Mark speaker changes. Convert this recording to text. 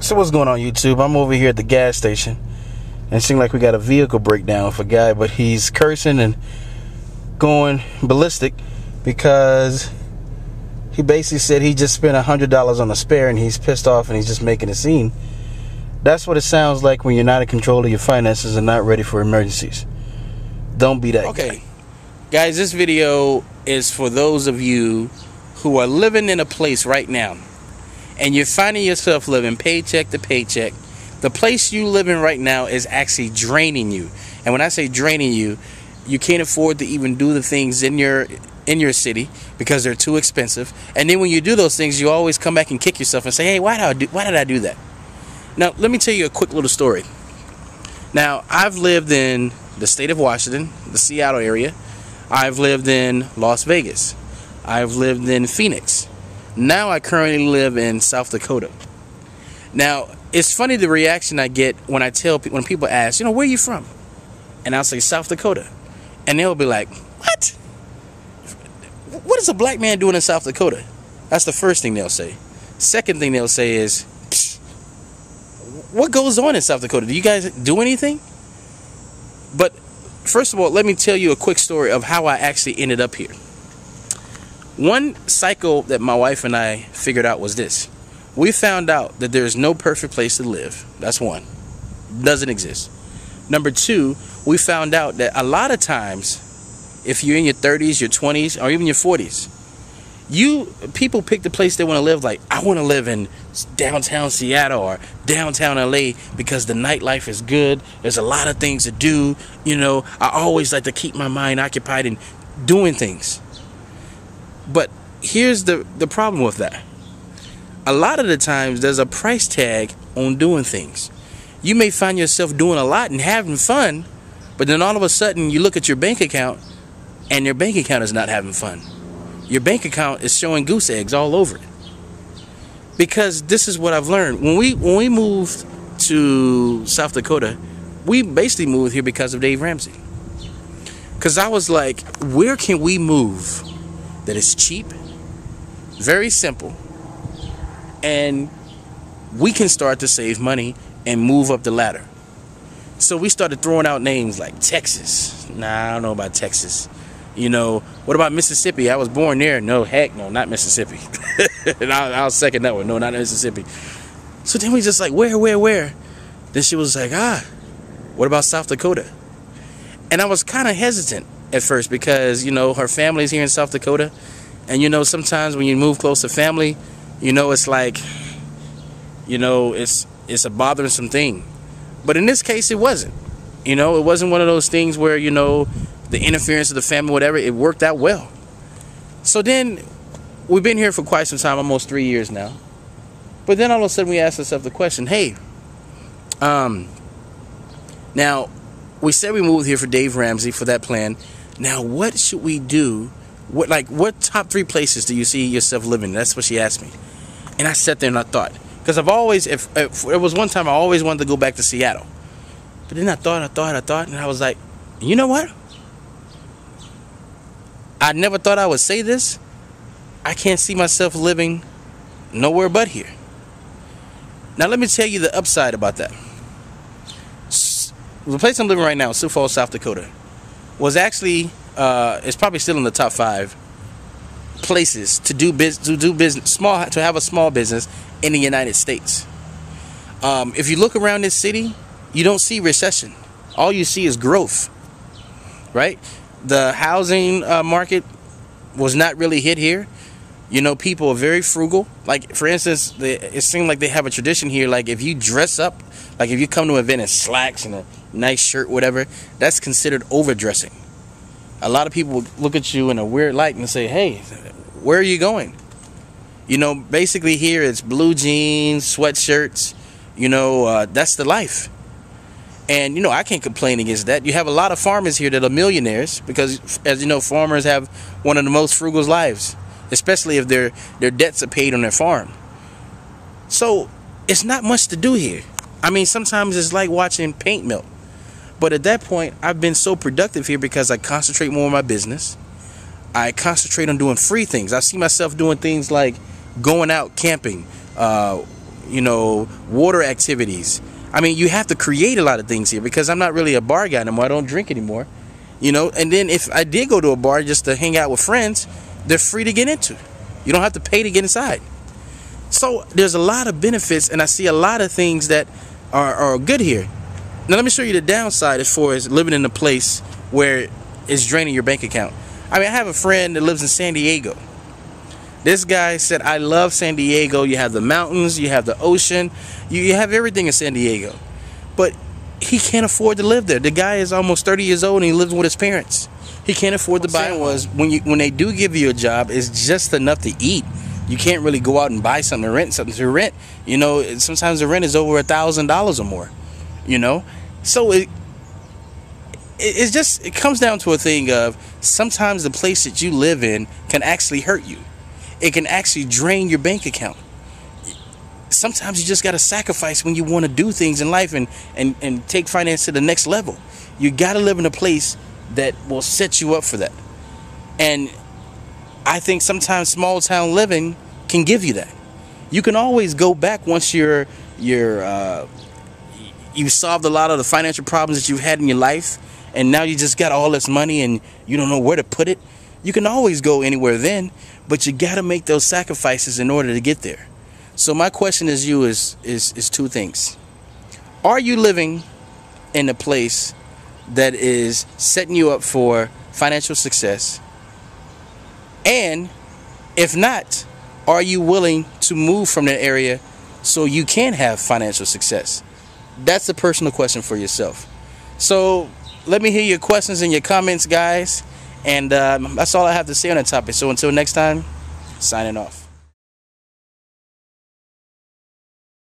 Speaker 1: So what's going on, YouTube? I'm over here at the gas station, and it seems like we got a vehicle breakdown with a guy, but he's cursing and going ballistic because he basically said he just spent $100 on a spare and he's pissed off and he's just making a scene. That's what it sounds like when you're not in control of your finances and not ready for emergencies. Don't be that guy.
Speaker 2: Guys, this video is for those of you who are living in a place right now and you're finding yourself living paycheck to paycheck. The place you live in right now is actually draining you. And when I say draining you, you can't afford to even do the things in your city because they're too expensive. And then when you do those things, you always come back and kick yourself and say, hey, why did I do that? Now, let me tell you a quick little story. Now, I've lived in the state of Washington, the Seattle area. I've lived in Las Vegas. I've lived in Phoenix. Now I currently live in South Dakota. Now, it's funny the reaction I get when when people ask, where are you from? And I'll say South Dakota. And they'll be like, what? What is a black man doing in South Dakota? That's the first thing they'll say. Second thing they'll say is, what goes on in South Dakota? Do you guys do anything? But first of all, let me tell you a quick story of how I actually ended up here. One cycle that my wife and I figured out was this. We found out that there's no perfect place to live. That's one. Doesn't exist. Number two, we found out that a lot of times, if you're in your 30s, your 20s, or even your 40s, people pick the place they want to live. Like, I want to live in downtown Seattle or downtown LA because the nightlife is good. There's a lot of things to do. I always like to keep my mind occupied in doing things. But here's the problem with that. A lot of the times there's a price tag on doing things. You may find yourself doing a lot and having fun, but then all of a sudden you look at your bank account and your bank account is not having fun. Your bank account is showing goose eggs all over it. Because this is what I've learned. When we moved to South Dakota, we basically moved here because of Dave Ramsey. Because I was like, where can we move that is cheap, very simple, and we can start to save money and move up the ladder? So we started throwing out names like Texas. Nah, I don't know about Texas. What about Mississippi? I was born there. No, heck no, not Mississippi. And I'll second that one. No, not Mississippi. So then we just like, where? Then she was like, what about South Dakota? And I was kind of hesitant at first because, her family's here in South Dakota. And, sometimes when you move close to family, it's like, it's a bothersome thing. But in this case, it wasn't. It wasn't one of those things where, the interference of the family, whatever. It worked out well. So then we've been here for quite some time, almost 3 years now. But then all of a sudden we asked ourselves the question, hey, now we said we moved here for Dave Ramsey for that plan. Now what should we do? What top 3 places do you see yourself living? That's what she asked me. And I sat there and I thought, because I've always, if there was one time I always wanted to go back to Seattle. But then I thought, and I was like, you know what? I never thought I would say this. I can't see myself living nowhere but here. Now let me tell you the upside about that. The place I'm living right now, Sioux Falls, South Dakota, was actually, it's probably still in the top 5 places to do business, to have a small business in the United States. If you look around this city, you don't see recession. All you see is growth, right? The housing market was not really hit here. People are very frugal. Like, for instance, it seems like they have a tradition here. Like, if you dress up, like if you come to an event in slacks and a nice shirt, whatever, that's considered overdressing. A lot of people look at you in a weird light and say, hey, where are you going? Basically here it's blue jeans, sweatshirts. That's the life. And, I can't complain against that. You have a lot of farmers here that are millionaires because, as you know, farmers have one of the most frugal lives, especially if their debts are paid on their farm. So it's not much to do here. I mean, sometimes it's like watching paint melt. But at that point, I've been so productive here because I concentrate more on my business. I concentrate on doing free things. I see myself doing things like going out camping, water activities. I mean, you have to create a lot of things here, because I'm not really a bar guy anymore. I don't drink anymore, and then if I did go to a bar just to hang out with friends, they're free to get into. You don't have to pay to get inside. So there's a lot of benefits, and I see a lot of things that are good here. Now let me show you the downside as far as living in a place where it's draining your bank account. I mean, I have a friend that lives in San Diego. This guy said, I love San Diego. You have the mountains, you have the ocean, you have everything in San Diego. But he can't afford to live there. The guy is almost 30 years old and he lives with his parents. He can't afford to buy one. When they do give you a job, it's just enough to eat. You can't really go out and buy something to rent, sometimes the rent is over $1,000 or more, So it comes down to a thing of, sometimes the place that you live in can actually hurt you. It can actually drain your bank account. Sometimes you just got to sacrifice when you want to do things in life and take finance to the next level. You got to live in a place that will set you up for that. And I think sometimes small town living can give you that. You can always go back once you've solved a lot of the financial problems that you've had in your life, and now you just got all this money and you don't know where to put it. You can always go anywhere then, but you got to make those sacrifices in order to get there. So my question is two things. Are you living in a place that is setting you up for financial success? And if not, are you willing to move from that area so you can have financial success? That's a personal question for yourself. So let me hear your questions and your comments, guys. And that's all I have to say on that topic. So until next time, signing off.